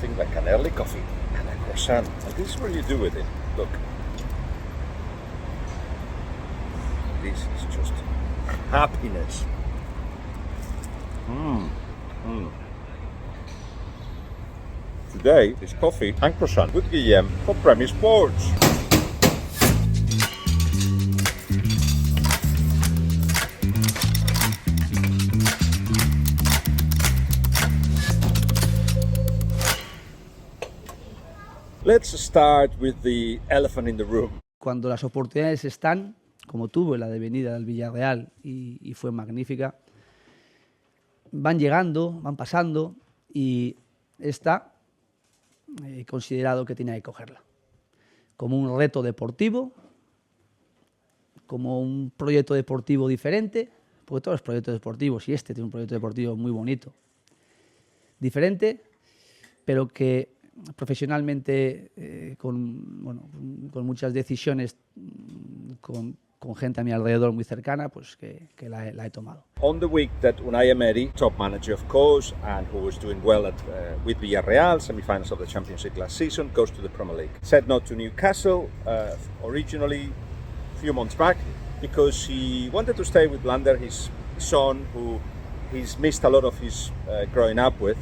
nothing like an early coffee and a croissant. And this is what you do with it. Look. This is just happiness. Today is coffee and croissant with Guillem for Premier Sports. Let's start with the elephant in the room. Cuando las oportunidades están, como tuvo la de venida del Villarreal y fue magnífica, van llegando, van pasando y esta he considerado que tenía que cogerla. Como un reto deportivo, como un proyecto deportivo diferente, porque todos los proyectos deportivos, y este tiene un proyecto deportivo muy bonito, diferente, pero que profesionalmente con muchas decisiones, con gente a mi alrededor muy cercana, pues que la he tomado. On the week that Unai Emery, top manager of course, and who was doing well with Villarreal, semi-finals of the Champions League last season, goes to the Premier League. Said no to Newcastle originally a few months back because he wanted to stay with Lander, his son, who he's missed a lot of his growing up with,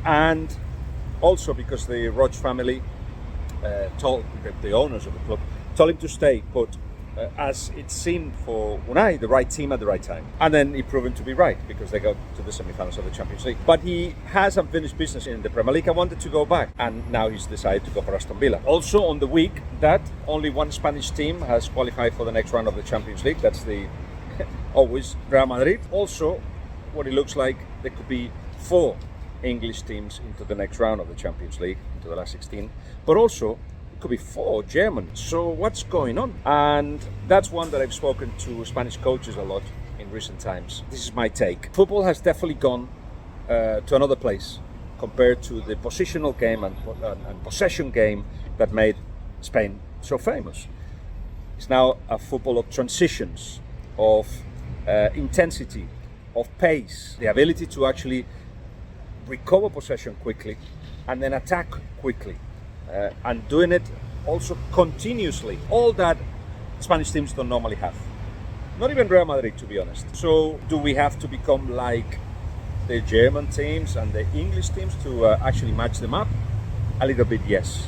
and also because the Roach family told the owners of the club told him to stay put, as it seemed for Unai the right team at the right time. And then he proven to be right because they got to the semi-finals of the Champions League. But he has unfinished business in the Premier League and wanted to go back, and now he's decided to go for Aston Villa. Also on the week that only one Spanish team has qualified for the next round of the Champions League, that's the always Real Madrid. Also, what it looks like, there could be 4 English teams into the next round of the Champions League, into the last 16, but also it could be 4 German. So what's going on? And that's one that I've spoken to Spanish coaches a lot in recent times. This is my take. Football has definitely gone to another place compared to the positional game and possession game that made Spain so famous. It's now a football of transitions, of intensity, of pace, the ability to actually recover possession quickly and then attack quickly, and doing it also continuously. All that Spanish teams don't normally have. Not even Real Madrid, to be honest. So do we have to become like the German teams and the English teams to actually match them up? A little bit, yes.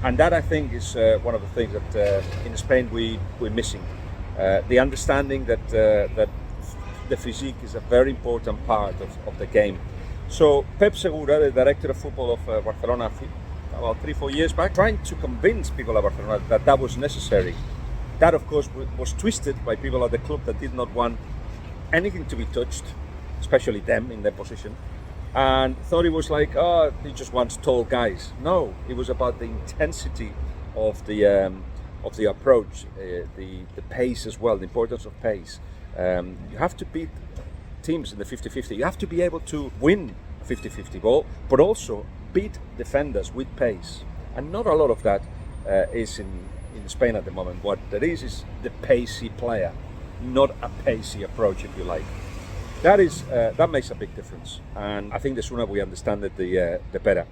And that, I think, is one of the things that in Spain we're missing. The understanding that the physique is a very important part of the game. So Pep Segura, the director of football of Barcelona, about 3-4 years back, trying to convince people at Barcelona that was necessary. That, of course, was twisted by people at the club that did not want anything to be touched, especially them in their position, and thought it was like, oh, he just wants tall guys. No, it was about the intensity of the approach, the pace as well, the importance of pace. You have to beat teams in the 50-50. You have to be able to win a 50-50 ball, but also beat defenders with pace. And not a lot of that is in Spain at the moment. What there is the pacey player, not a pacey approach, if you like. That makes a big difference. And I think the sooner we understand it, the better.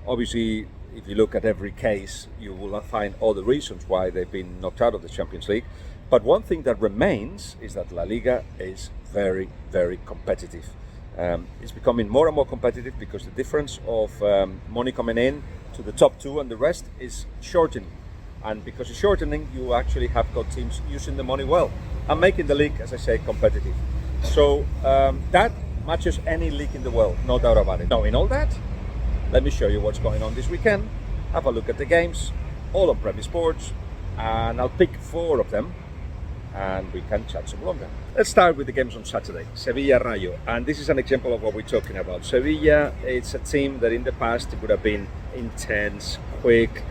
Obviously, if you look at every case, you will find all the reasons why they've been knocked out of the Champions League. But one thing that remains is that La Liga is very, very competitive. It's becoming more and more competitive because the difference of money coming in to the top 2 and the rest is shortening. And because it's shortening, you actually have got teams using the money well and making the league, as I say, competitive. So that matches any league in the world, no doubt about it. Knowing all that, let me show you what's going on this weekend. Have a look at the games, all on Premier Sports, and I'll pick 4 of them and we can chat some longer. Let's start with the games on Saturday, Sevilla Rayo, and this is an example of what we're talking about. Sevilla, it's a team that in the past it would have been intense, quick,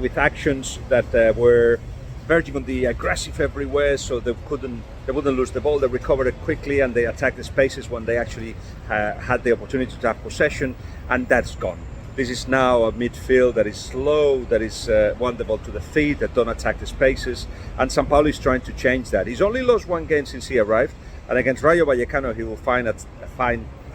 with actions that were verging on the aggressive everywhere, so they wouldn't lose the ball. They recovered it quickly and they attacked the spaces when they actually had the opportunity to have possession, and that's gone. This is now a midfield that is slow, that is want the ball to the feet, that don't attack the spaces, and Sampaoli is trying to change that. He's only lost 1 game since he arrived, and against Rayo Vallecano he will find a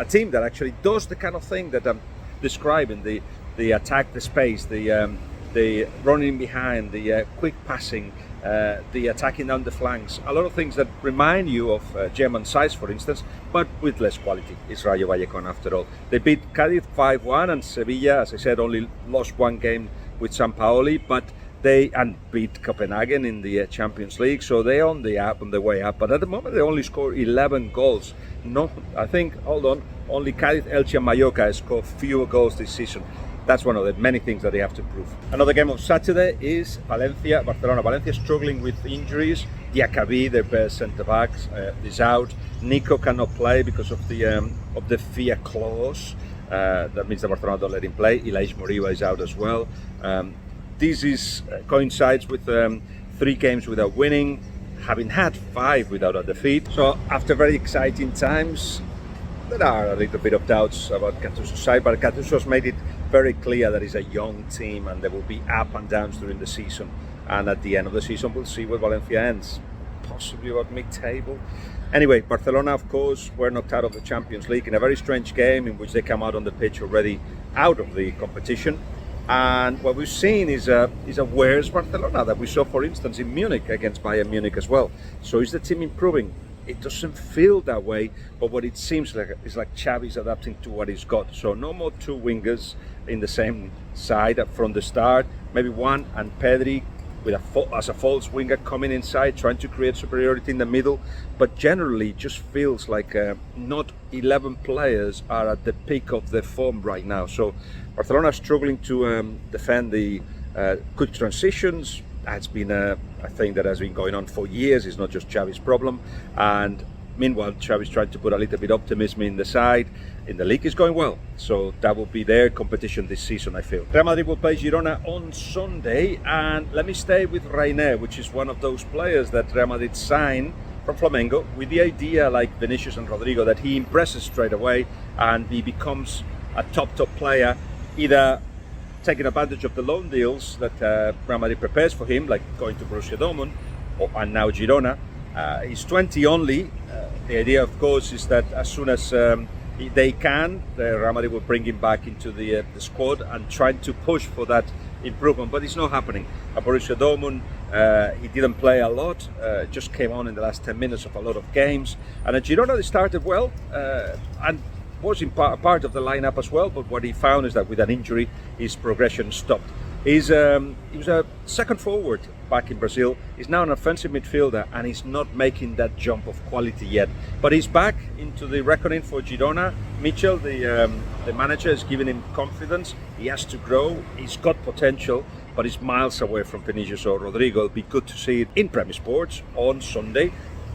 team that actually does the kind of thing that describing, the attack, the space, the running behind, the quick passing, the attacking down the flanks, a lot of things that remind you of German size, for instance, but with less quality. It's Rayo Vallecano after all. They beat Cádiz 5-1, and Sevilla, as I said, only lost one game with Sampaoli, but they beat Copenhagen in the Champions League, so they're on the way up. But at the moment, they only score 11 goals. No, I think, only Cádiz, Elche, and Mallorca has scored fewer goals this season. That's one of the many things that they have to prove. Another game of Saturday is Valencia, Barcelona. Valencia struggling with injuries. Diakabi, their best centre back, is out. Nico cannot play because of the fear clause. That means that Barcelona don't let him play. Ilaish Moriba is out as well. This coincides with 3 games without winning, having had 5 without a defeat. So after very exciting times, there are a little bit of doubts about Gattuso's side, but Gattuso has made it very clear that it's a young team and there will be up and downs during the season. And at the end of the season, we'll see where Valencia ends, possibly about mid-table. Anyway, Barcelona, of course, were knocked out of the Champions League in a very strange game in which they come out on the pitch already out of the competition. And what we've seen is a worse Barcelona that we saw, for instance, in Munich against Bayern Munich as well. So is the team improving? It doesn't feel that way, but what it seems like is like Xavi's adapting to what he's got. So no more 2 wingers in the same side from the start. Maybe one, and Pedri as a false winger coming inside, trying to create superiority in the middle. But generally, just feels like not 11 players are at the peak of their form right now. So Barcelona struggling to defend the quick transitions. That's been a thing that has been going on for years. It's not just Xavi's problem. And meanwhile, Xavi's trying to put a little bit of optimism in the side. In the league is going well, so that will be their competition this season, I feel. Real Madrid will play Girona on Sunday, and let me stay with Reiner, which is one of those players that Real Madrid signed from Flamengo with the idea, like Vinicius and Rodrigo, that he impresses straight away and he becomes a top player, either taking advantage of the loan deals that Real Madrid prepares for him, like going to Borussia Dortmund and now Girona. He's 20 only. The idea, of course, is that as soon as they can, Real Madrid will bring him back into the squad and trying to push for that improvement, but it's not happening. At Borussia Dortmund, he didn't play a lot, just came on in the last 10 minutes of a lot of games. And at Girona, they started well and was in part of the lineup as well, but what he found is that with an injury, his progression stopped. He was a second forward back in Brazil. He's now an offensive midfielder and he's not making that jump of quality yet. But he's back into the reckoning for Girona. Mitchell, the manager, is giving him confidence. He has to grow. He's got potential, but he's miles away from Vinicius or Rodrigo. It'll be good to see it in Premier Sports on Sunday,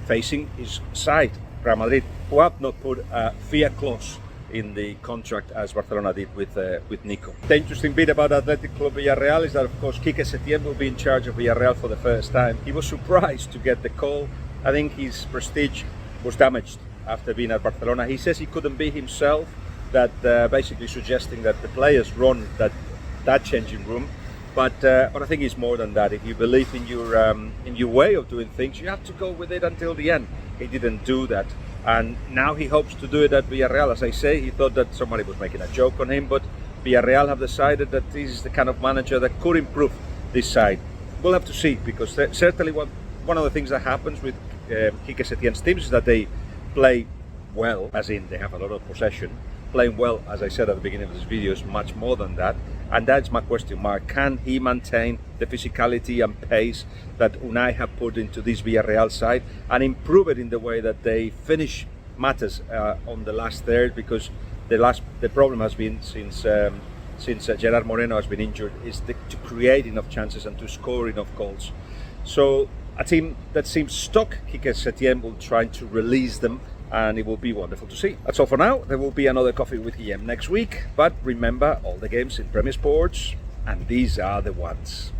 facing his side, Real Madrid, who have not put a fear clause in the contract as Barcelona did with Nico. The interesting bit about Athletic Club Villarreal is that, of course, Quique Setién will be in charge of Villarreal for the first time. He was surprised to get the call. I think his prestige was damaged after being at Barcelona. He says he couldn't be himself, that basically suggesting that the players run that changing room. But I think it's more than that. If you believe in your way of doing things, you have to go with it until the end. He didn't do that. And now he hopes to do it at Villarreal. As I say, he thought that somebody was making a joke on him, but Villarreal have decided that this is the kind of manager that could improve this side. We'll have to see, because certainly one of the things that happens with Quique Setién's teams is that they play well, as in they have a lot of possession. Playing well, as I said at the beginning of this video, is much more than that. And that's my question mark. Can he maintain the physicality and pace that Unai have put into this Villarreal side and improve it in the way that they finish matters on the last third? Because the problem has been since Gerard Moreno has been injured is to create enough chances and to score enough goals. So a team that seems stuck, Quique Setién will try to release them, and it will be wonderful to see. That's all for now. There will be another coffee with Guillem next week, but remember, all the games in Premier Sports, and these are the ones.